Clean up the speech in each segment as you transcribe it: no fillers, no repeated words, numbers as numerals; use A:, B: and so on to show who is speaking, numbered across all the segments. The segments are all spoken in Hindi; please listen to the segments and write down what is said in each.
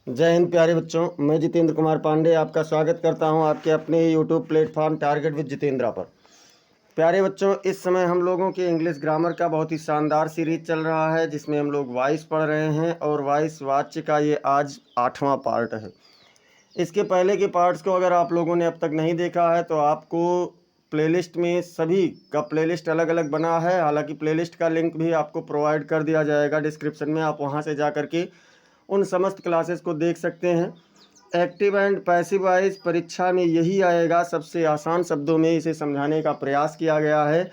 A: जय हिंद प्यारे बच्चों। मैं जितेंद्र कुमार पांडे आपका स्वागत करता हूं आपके अपने YouTube platform target with Jeetendra पर। प्यारे बच्चों, इस समय हम लोगों के इंग्लिश ग्रामर का बहुत ही शानदार सीरीज चल रहा है जिसमें हम लोग वॉइस पढ़ रहे हैं और वॉइस वाच्य का ये आज 8वां पार्ट है। इसके पहले के पार्ट्स को अगर आप लोगों ने अब तक नहीं देखा है तो आपको प्लेलिस्ट में सभी का प्लेलिस्ट अलग अलग बना है। हालांकि प्लेलिस्ट का लिंक भी आपको प्रोवाइड कर दिया जाएगा डिस्क्रिप्शन में, आप वहां से जा करके उन समस्त क्लासेस को देख सकते हैं। एक्टिव एंड पैसिव वॉइस परीक्षा में यही आएगा, सबसे आसान शब्दों में इसे समझाने का प्रयास किया गया है।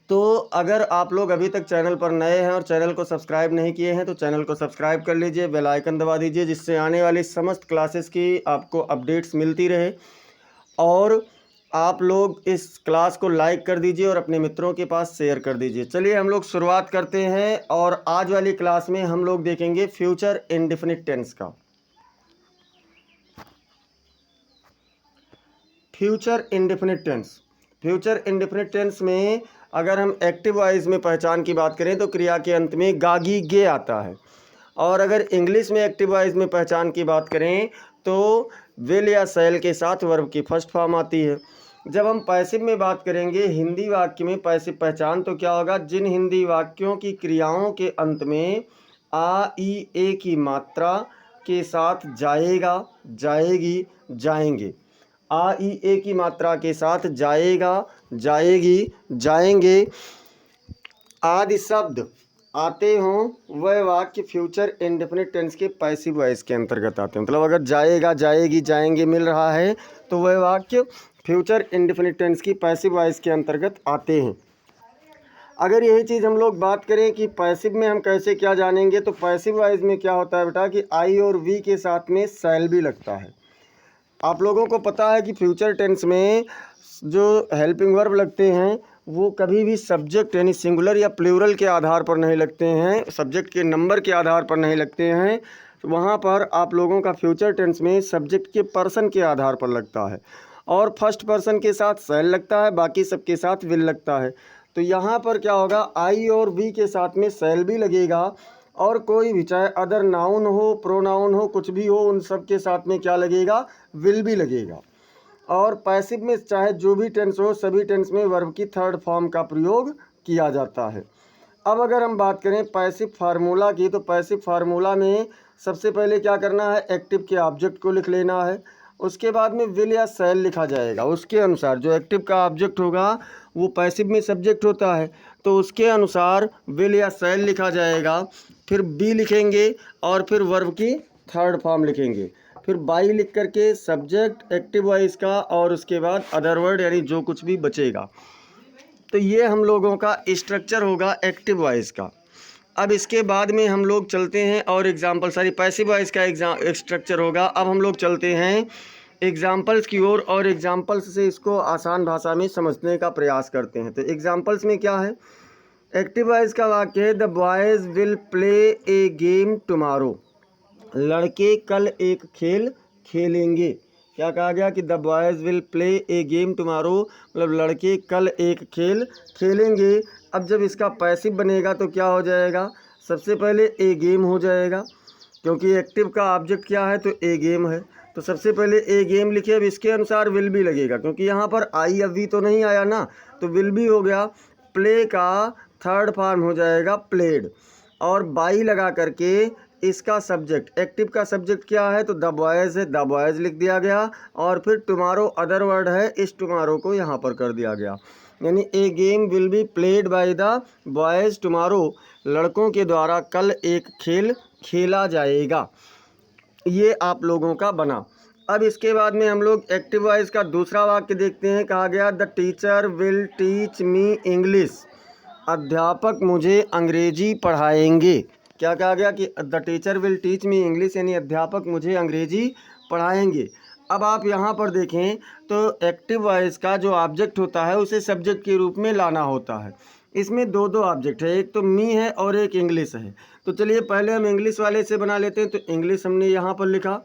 A: तो अगर आप लोग अभी तक चैनल पर नए हैं और चैनल को सब्सक्राइब नहीं किए हैं तो चैनल को सब्सक्राइब कर लीजिए, बेल आइकन दबा दीजिए, जिससे आने वाली समस्त क्लासेस की आपको अपडेट्स मिलती रहे। और आप लोग इस क्लास को लाइक कर दीजिए और अपने मित्रों के पास शेयर कर दीजिए। चलिए हम लोग शुरुआत करते हैं और आज वाली क्लास में हम लोग देखेंगे फ्यूचर इंडेफिनिट टेंस का। Future indefinite tense, future indefinite tense में अगर हम एक्टिव वॉइस में पहचान की बात करें तो क्रिया के अंत में गागी गे आता है। और अगर इंग्लिश में एक्टिव वॉइस में पहचान की बात करें तो विल या शैल के साथ वर्ब की फर्स्ट फॉर्म आती है। जब हम पैसिव में बात करेंगे हिंदी वाक्य में पैसिव पहचान, तो क्या होगा, जिन हिंदी वाक्यों की क्रियाओं के अंत में आ ई ए की मात्रा के साथ जाएगा, जाएगी, जाएंगे, आ ई ए की मात्रा के साथ जाएगा, जाएगी, जाएंगे आदि शब्द आते हों, वह वाक्य फ्यूचर इंडेफिनिट टेंस के पैसिव वॉइस के अंतर्गत आते हैं। मतलब अगर जाएगा, जाएगी, जाएंगे मिल रहा है तो वह वाक्य फ्यूचर इंडेफिनिट टेंस की पैसिव वॉइस के अंतर्गत आते हैं। अगर यही चीज़ हम लोग बात करें कि पैसिव में हम कैसे क्या जानेंगे, तो पैसिव वॉइस में क्या होता है बेटा कि आई और वी के साथ में शैल भी लगता है। आप लोगों को पता है कि फ्यूचर टेंस में जो हेल्पिंग वर्ब लगते हैं वो कभी भी सब्जेक्ट यानी सिंगुलर या प्लूरल के आधार पर नहीं लगते हैं, सब्जेक्ट के नंबर के आधार पर नहीं लगते हैं। तो वहाँ पर आप लोगों का फ्यूचर टेंस में सब्जेक्ट के पर्सन के आधार पर लगता है और फर्स्ट पर्सन के साथ शैल लगता है, बाकी सबके साथ विल लगता है। तो यहाँ पर क्या होगा, आई और वी के साथ में शैल भी लगेगा और कोई भी चाहे अदर नाउन हो, प्रोनाउन हो, कुछ भी हो, उन सब के साथ में क्या लगेगा, विल भी लगेगा। और पैसिव में चाहे जो भी टेंस हो, सभी टेंस में वर्ब की थर्ड फॉर्म का प्रयोग किया जाता है। अब अगर हम बात करें पैसिव फार्मूला की, तो पैसिव फार्मूला में सबसे पहले क्या करना है, एक्टिव के ऑब्जेक्ट को लिख लेना है। उसके बाद में विल या शैल लिखा जाएगा। उसके अनुसार जो एक्टिव का ऑब्जेक्ट होगा वो पैसिव में सब्जेक्ट होता है, तो उसके अनुसार विल या शैल लिखा जाएगा। फिर बी लिखेंगे और फिर वर्ब की थर्ड फॉर्म लिखेंगे। फिर बाई लिख करके सब्जेक्ट एक्टिव वॉइस का और उसके बाद अदर वर्ड यानी जो कुछ भी बचेगा। तो ये हम लोगों का स्ट्रक्चर होगा एक्टिव वॉइस का। अब इसके बाद में हम लोग चलते हैं और एग्जाम्पल, सारी पैसिव वॉइस का स्ट्रक्चर होगा। अब हम लोग चलते हैं एग्जाम्पल्स की ओर और एग्जाम्पल्स से इसको आसान भाषा में समझने का प्रयास करते हैं। तो एग्जाम्पल्स में क्या है, एक्टिव वॉइस का वाक्य है the boys will play A game tomorrow. लड़के कल एक खेल खेलेंगे। क्या कहा गया कि the boys will play A game tomorrow, मतलब लड़के कल एक खेल खेलेंगे। अब जब इसका पैसिव बनेगा तो क्या हो जाएगा, सबसे पहले ए गेम हो जाएगा, क्योंकि एक्टिव का ऑब्जेक्ट क्या है, तो ए गेम है। तो सबसे पहले ए गेम लिखे। अब इसके अनुसार विल भी लगेगा, क्योंकि यहाँ पर आई या वी तो नहीं आया ना, तो विल भी हो गया। प्ले का थर्ड फॉर्म हो जाएगा प्लेड। और बाई लगा करके इसका सब्जेक्ट, एक्टिव का सब्जेक्ट क्या है, तो द बॉयज़ है, द बॉयज़ लिख दिया गया। और फिर टुमारो अदर वर्ड है, इस टुमारो को यहाँ पर कर दिया गया। यानी a game will be played by the boys tomorrow, लड़कों के द्वारा कल एक खेल खेला जाएगा। ये आप लोगों का बना। अब इसके बाद में हम लोग एक्टिव वॉइस का दूसरा वाक्य देखते हैं। कहा गया the teacher will teach me English, अध्यापक मुझे अंग्रेजी पढ़ाएंगे। क्या कहा गया कि the teacher will teach me English, यानी अध्यापक मुझे अंग्रेजी पढ़ाएंगे। अब आप यहाँ पर देखें तो एक्टिव वॉइस का जो ऑब्जेक्ट होता है उसे सब्जेक्ट के रूप में लाना होता है। इसमें दो दो ऑब्जेक्ट है, एक तो मी है और एक इंग्लिश है। तो चलिए पहले हम इंग्लिश वाले से बना लेते हैं। तो इंग्लिश हमने यहाँ पर लिखा।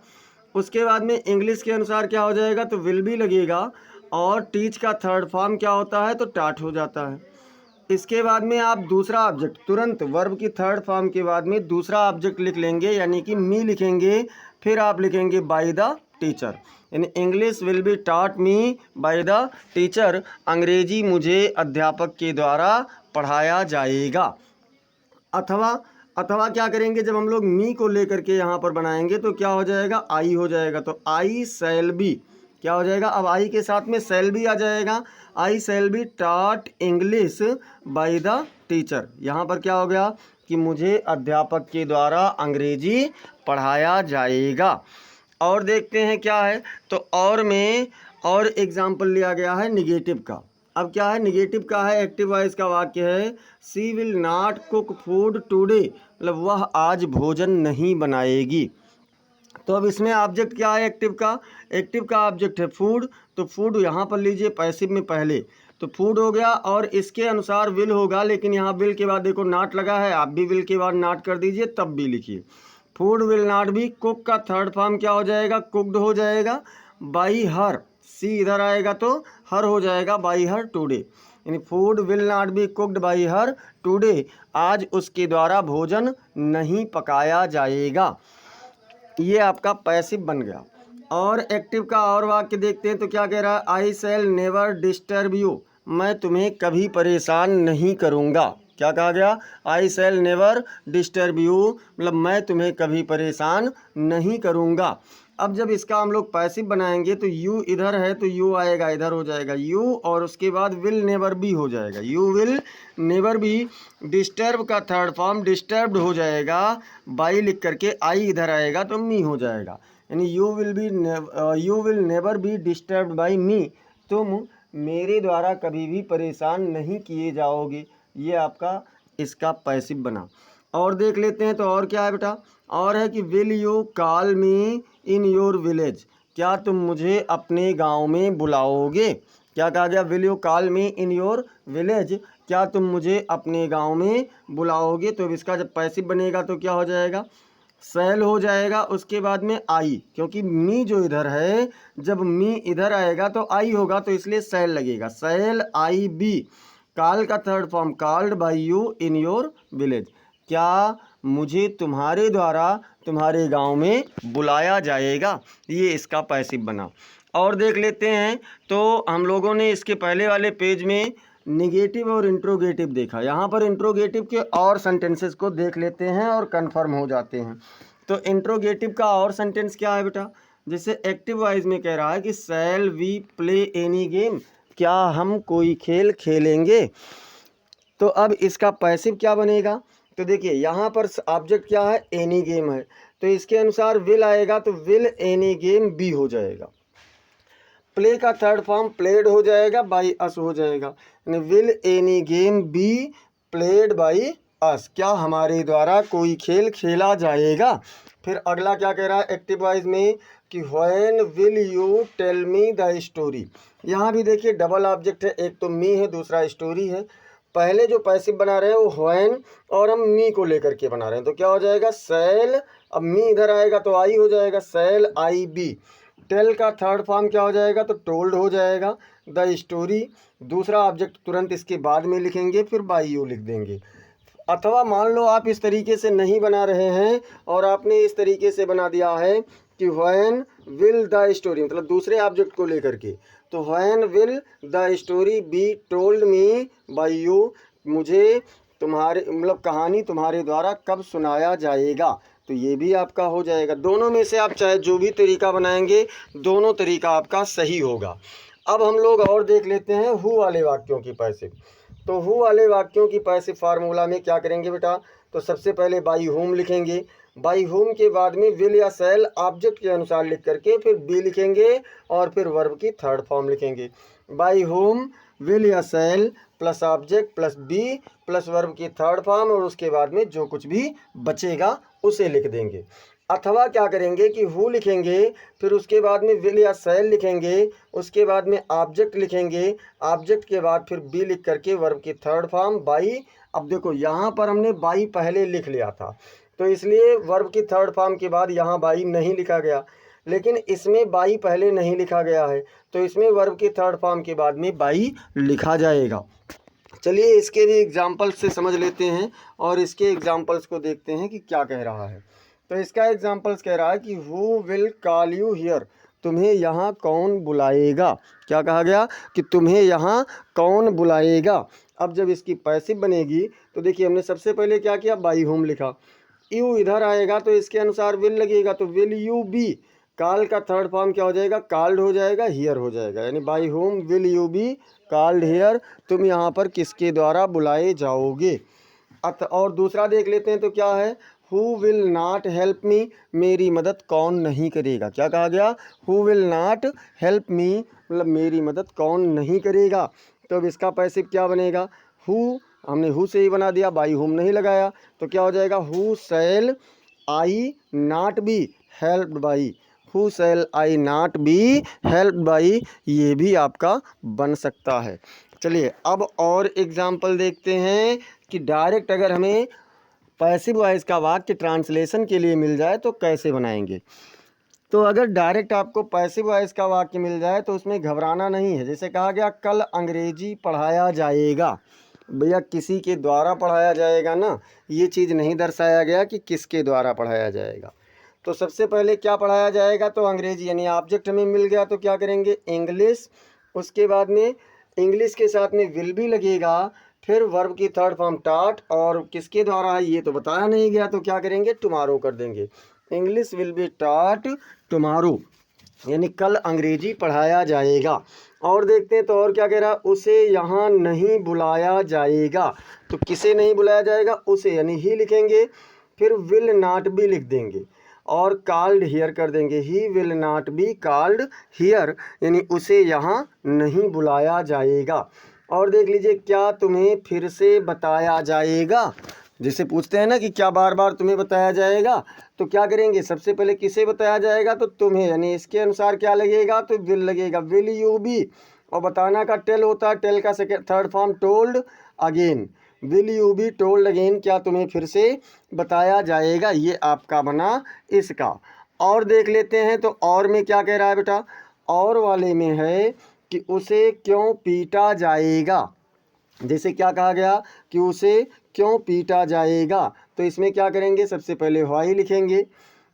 A: उसके बाद में इंग्लिश के अनुसार क्या हो जाएगा, तो विल भी लगेगा और टीच का थर्ड फॉर्म क्या होता है, तो टाट हो जाता है। इसके बाद में आप दूसरा ऑब्जेक्ट तुरंत वर्ब की थर्ड फॉर्म के बाद में दूसरा ऑब्जेक्ट लिख लेंगे, यानी कि मी लिखेंगे, फिर आप लिखेंगे बाय द टीचर। यानी English will be taught me bye the teacher, अंग्रेजी मुझे अध्यापक के द्वारा पढ़ाया जाएगा। अथवा क्या करेंगे, जब हम लोग मी को लेकर के यहाँ पर बनाएंगे तो क्या हो जाएगा, आई हो जाएगा। तो आई शैल बी क्या हो जाएगा, अब आई के साथ में शैल बी आ जाएगा। I shall be taught English by the teacher. यहाँ पर क्या हो गया कि मुझे अध्यापक के द्वारा अंग्रेजी पढ़ाया जाएगा। और देखते हैं क्या है, तो और में और एग्जाम्पल लिया गया है निगेटिव का। अब क्या है, निगेटिव का है, एक्टिव वॉइस का वाक्य है, she will not cook food today, मतलब वह आज भोजन नहीं बनाएगी। तो अब इसमें ऑब्जेक्ट क्या है एक्टिव का, एक्टिव का ऑब्जेक्ट है फूड, तो फूड यहाँ पर लीजिए पैसिव में पहले, तो फूड हो गया और इसके अनुसार विल होगा, लेकिन यहाँ विल के बाद देखो नॉट लगा है, आप भी विल के बाद नॉट कर दीजिए तब भी लिखिए। Food will not be, cook का थर्ड फॉर्म क्या हो जाएगा, कुकड हो जाएगा। बाई हर, सी इधर आएगा तो हर हो जाएगा, बाई हर टुडे, यानी food will not be cooked by her today, आज उसके द्वारा भोजन नहीं पकाया जाएगा। ये आपका पैसिव बन गया। और एक्टिव का और वाक्य देखते हैं तो क्या कह रहा है, आई शैल नेवर डिस्टर्ब यू, मैं तुम्हें कभी परेशान नहीं करूँगा। क्या कहा गया, आई शैल नेवर डिस्टर्ब यू, मतलब मैं तुम्हें कभी परेशान नहीं करूँगा। अब जब इसका हम लोग पैसिव बनाएंगे तो यू इधर है तो यू आएगा इधर हो जाएगा यू, और उसके बाद विल नेवर बी हो जाएगा, you will never B. Disturb का थर्ड फॉर्म डिस्टर्ब्ड हो जाएगा, बाई लिख करके आई इधर आएगा तो मी हो जाएगा, यानी you will never be disturbed by me, तुम मेरे द्वारा कभी भी परेशान नहीं किए जाओगे। ये आपका इसका पैसिव बना। और देख लेते हैं तो और क्या है बेटा, और है कि will you call me in your village, क्या तुम मुझे अपने गांव में बुलाओगे। क्या कहा गया, will you call me in your village, क्या तुम मुझे अपने गांव में बुलाओगे। तो इसका जब पैसिव बनेगा तो क्या हो जाएगा, शैल हो जाएगा, उसके बाद में आई, क्योंकि मी जो इधर है जब मी इधर आएगा तो आई होगा, तो इसलिए शैल लगेगा, शैल आई बी। कॉल का third form called by you in your village, क्या मुझे तुम्हारे द्वारा तुम्हारे गांव में बुलाया जाएगा। ये इसका पैसिव बना। और देख लेते हैं तो हम लोगों ने इसके पहले वाले पेज में निगेटिव और इंट्रोगेटिव देखा, यहाँ पर इंट्रोगेटिव के और सेंटेंसेस को देख लेते हैं और कंफर्म हो जाते हैं। तो इंट्रोगेटिव का और सेंटेंस क्या है बेटा, जैसे एक्टिव वाइज में कह रहा है कि shall we play any game, क्या हम कोई खेल खेलेंगे। तो अब इसका पैसिव क्या बनेगा, तो देखिए यहाँ पर ऑब्जेक्ट क्या है, एनी गेम है, तो इसके अनुसार विल आएगा तो विल एनी गेम बी हो जाएगा। प्ले का थर्ड फॉर्म प्लेड हो जाएगा, बाई अस हो जाएगा, यानी will any game be played by us, क्या हमारे द्वारा कोई खेल खेला जाएगा। फिर अगला क्या कह रहा है एक्टिव वाइज में कि when will you tell me the story. यहाँ भी देखिए डबल ऑब्जेक्ट है, एक तो मी है दूसरा स्टोरी है। पहले जो पैसिव बना रहे हैं वो व्हेन और हम मी को लेकर के बना रहे हैं, तो क्या हो जाएगा शैल, अब मी इधर आएगा तो आई हो जाएगा, शैल आई बी। टेल का थर्ड फॉर्म क्या हो जाएगा, तो टोल्ड हो जाएगा। द स्टोरी दूसरा ऑब्जेक्ट तुरंत इसके बाद में लिखेंगे, फिर बाई यू लिख देंगे। अथवा मान लो आप इस तरीके से नहीं बना रहे हैं और आपने इस तरीके से बना दिया है कि व्हेन विल द स्टोरी, मतलब दूसरे ऑब्जेक्ट को लेकर के, तो when will the story be told me by you, मुझे तुम्हारे मतलब कहानी तुम्हारे द्वारा कब सुनाया जाएगा। तो ये भी आपका हो जाएगा। दोनों में से आप चाहे जो भी तरीका बनाएंगे दोनों तरीका आपका सही होगा। अब हम लोग और देख लेते हैं हु वाले वाक्यों की पैसिव। तो हु वाले वाक्यों की पैसिव फार्मूला में क्या करेंगे बेटा, तो सबसे पहले बाई होम लिखेंगे, बाई होम के बाद में विल या शैल ऑब्जेक्ट के अनुसार लिख करके फिर बी लिखेंगे और फिर वर्ब की थर्ड फॉर्म लिखेंगे। बाई होम विल या shall plus object plus be plus verb की थर्ड फॉर्म, और उसके बाद में जो कुछ भी बचेगा उसे लिख देंगे। अथवा क्या करेंगे कि हु लिखेंगे, फिर उसके बाद में विल या शैल लिखेंगे, उसके बाद में ऑब्जेक्ट लिखेंगे, ऑब्जेक्ट के बाद फिर बी लिख करके वर्ब की थर्ड फॉर्म बाई। अब देखो यहाँ पर हमने बाई पहले लिख लिया था तो इसलिए वर्ब की थर्ड फॉर्म के बाद यहाँ बाई नहीं लिखा गया, लेकिन इसमें बाई पहले नहीं लिखा गया है तो इसमें वर्ब की थर्ड फॉर्म के बाद में बाई लिखा जाएगा। चलिए इसके भी एग्जाम्पल्स से समझ लेते हैं और इसके एग्जाम्पल्स को देखते हैं कि क्या कह रहा है। तो इसका एग्जाम्पल्स कह रहा है कि who will call you here, तुम्हें यहाँ कौन बुलाएगा। क्या कहा गया कि तुम्हें यहाँ कौन बुलाएगा। अब जब इसकी पैसिव बनेगी तो देखिए हमने सबसे पहले क्या किया, बाई होम लिखा। यू इधर आएगा तो इसके अनुसार विल लगेगा, तो विल यू बी, काल का थर्ड फॉर्म क्या हो जाएगा, कॉल्ड हो जाएगा, हियर हो जाएगा, यानी by whom will you be called here, तुम यहाँ पर किसके द्वारा बुलाए जाओगे। और दूसरा देख लेते हैं तो क्या है, who will not help me, मेरी मदद कौन नहीं करेगा। क्या कहा गया, who will not help me, मतलब मेरी मदद कौन नहीं करेगा। तो अब इसका पैसिव क्या बनेगा, हु, हमने हु से ही बना दिया, बाई होम नहीं लगाया, तो क्या हो जाएगा, who shell I not be helped by, who shell I not be helped by, ये भी आपका बन सकता है। चलिए अब और एग्जाम्पल देखते हैं कि डायरेक्ट अगर हमें पैसिव वॉइस का वाक्य ट्रांसलेशन के लिए मिल जाए तो कैसे बनाएंगे। तो अगर डायरेक्ट आपको पैसिव वॉइस का वाक्य मिल जाए तो उसमें घबराना नहीं है। जैसे कहा गया कल अंग्रेजी पढ़ाया जाएगा, भैया किसी के द्वारा पढ़ाया जाएगा ना, ये चीज़ नहीं दर्शाया गया कि किसके द्वारा पढ़ाया जाएगा। तो सबसे पहले क्या पढ़ाया जाएगा, तो अंग्रेजी, यानी ऑब्जेक्ट हमें मिल गया तो क्या करेंगे, इंग्लिश, उसके बाद में इंग्लिश के साथ में विल भी लगेगा, फिर वर्ब की थर्ड फॉर्म टॉट, और किसके द्वारा है ये तो बताया नहीं गया, तो क्या करेंगे, टुमारो कर देंगे, English will be taught tomorrow, यानी कल अंग्रेजी पढ़ाया जाएगा। और देखते हैं तो और क्या कह रहा है, उसे यहाँ नहीं बुलाया जाएगा, तो किसे नहीं बुलाया जाएगा, उसे, यानी ही लिखेंगे, फिर विल नॉट बी लिख देंगे और कॉल्ड हियर कर देंगे, he will not be called here, यानी उसे यहाँ नहीं बुलाया जाएगा। और देख लीजिए क्या तुम्हें फिर से बताया जाएगा, जैसे पूछते हैं ना कि क्या बार बार तुम्हें बताया जाएगा, तो क्या करेंगे, सबसे पहले किसे बताया जाएगा, तो तुम्हें, यानी इसके अनुसार क्या लगेगा, तो विल लगेगा, विल यू बी, और बताना का टेल होता है, टेल का second third form told again, will you be told again, क्या तुम्हें फिर से बताया जाएगा, ये आपका बना इसका। और देख लेते हैं तो और में क्या कह रहा है बेटा, और वाले में है कि उसे क्यों पीटा जाएगा। जैसे क्या कहा गया कि उसे क्यों पीटा जाएगा, तो इसमें क्या करेंगे, सबसे पहले व्हाई लिखेंगे,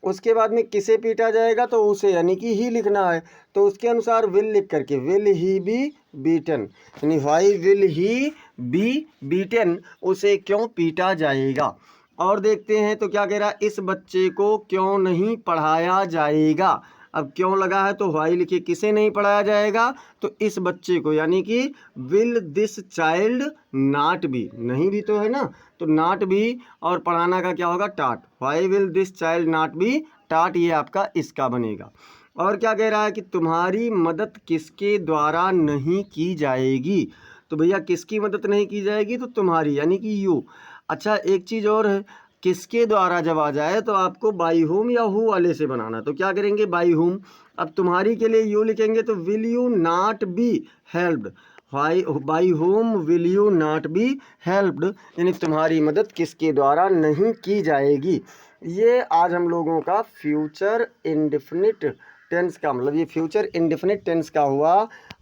A: उसके बाद में किसे पीटा जाएगा, तो उसे, यानी कि ही लिखना है, तो उसके अनुसार विल लिख करके विल ही बी बीटन, यानी why will he B beaten, उसे क्यों पीटा जाएगा। और देखते हैं तो क्या कह रहा है, इस बच्चे को क्यों नहीं पढ़ाया जाएगा। अब क्यों लगा है तो व्हाई लिखिए, किसे नहीं पढ़ाया जाएगा, तो इस बच्चे को, यानी कि will this child not be, नहीं भी तो है ना, तो नॉट बी, और पढ़ाना का क्या होगा, टाट, why will this child not be टाट, ये आपका इसका बनेगा। और क्या कह रहा है कि तुम्हारी मदद किसके द्वारा नहीं की जाएगी, तो भैया किसकी मदद नहीं की जाएगी, तो तुम्हारी, यानी कि यू। अच्छा एक चीज़ और है, किसके द्वारा जब आ जाए तो आपको बाई होम या हु वाले से बनाना, तो क्या करेंगे, बाई होम। अब तुम्हारी के लिए यू लिखेंगे तो will you not be helped, by whom will you not be helped, यानी तुम्हारी मदद किसके द्वारा नहीं की जाएगी। ये आज हम लोगों का फ्यूचर इंडेफिनिट टेंस का, मतलब ये फ्यूचर इंडेफिनिट टेंस का हुआ।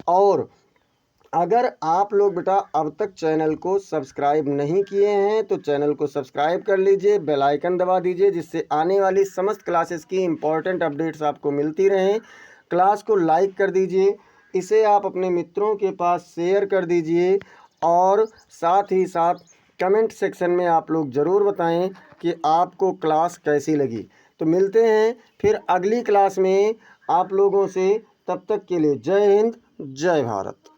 A: और अगर आप लोग बेटा अब तक चैनल को सब्सक्राइब नहीं किए हैं तो चैनल को सब्सक्राइब कर लीजिए, बेल आइकन दबा दीजिए, जिससे आने वाली समस्त क्लासेस की इम्पोर्टेंट अपडेट्स आपको मिलती रहें। क्लास को लाइक कर दीजिए, इसे आप अपने मित्रों के पास शेयर कर दीजिए, और साथ ही साथ कमेंट सेक्शन में आप लोग ज़रूर बताएं कि आपको क्लास कैसी लगी। तो मिलते हैं फिर अगली क्लास में आप लोगों से, तब तक के लिए जय हिंद जय भारत।